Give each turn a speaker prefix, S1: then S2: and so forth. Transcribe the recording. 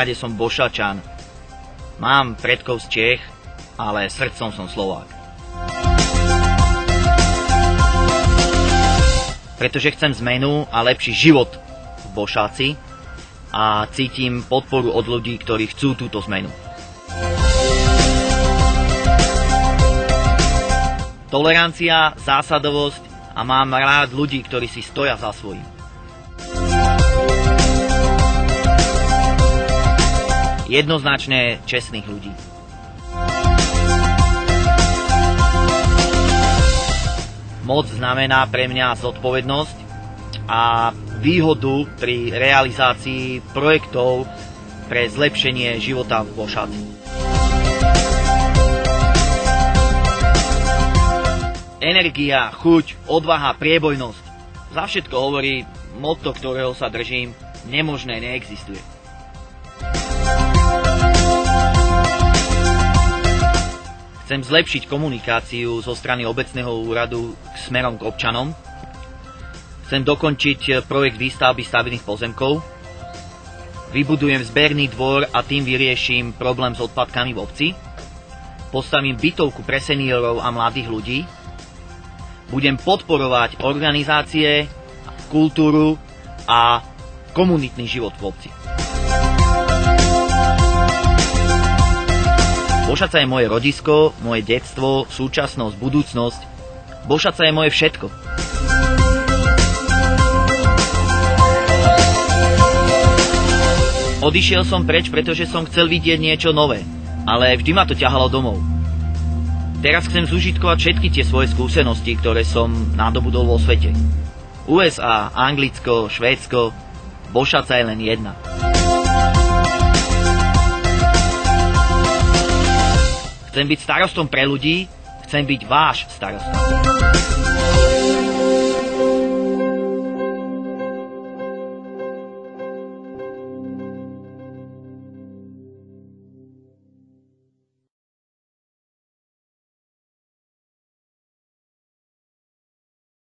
S1: rade som Bošačan. Mám predkov z Čech, ale srdcom som Slovák. Pretože chcem zmenu a lepší život v Bošáci a cítim podporu od ľudí, ktorí chcú túto zmenu. Tolerancia, zásadovosť a mám rád ľudí, ktorí si stoja za svojím. Jednoznačne čestných ľudí. Moc znamená pre mňa zodpovednosť a výhodu pri realizácii projektov pre zlepšenie života v Bošáci. Energia, chuť, odvaha, priebojnosť. Za všetko hovorí motto, ktorého sa držím: nemožné neexistuje. Chcem zlepšiť komunikáciu zo strany obecného úradu smerom k občanom. Chcem dokončiť projekt výstavby stavebných pozemkov. Vybudujem zberný dvor a tým vyrieším problém s odpadkami v obci. Postavím bytovku pre seniorov a mladých ľudí. Budem podporovať organizácie, kultúru a komunitný život v obci. Bošaca je moje rodisko, moje detstvo, súčasnosť, budúcnosť. Bošaca je moje všetko. Odišiel som preč, pretože som chcel vidieť niečo nové, ale vždy ma to ťahalo domov. Teraz chcem zužitkovať všetky tie svoje skúsenosti, ktoré som nadobudol vo svete. USA, Anglicko, Švédsko, Bošaca je len jedna. Chcem byť starostom pre ľudí, chcem byť váš starosta.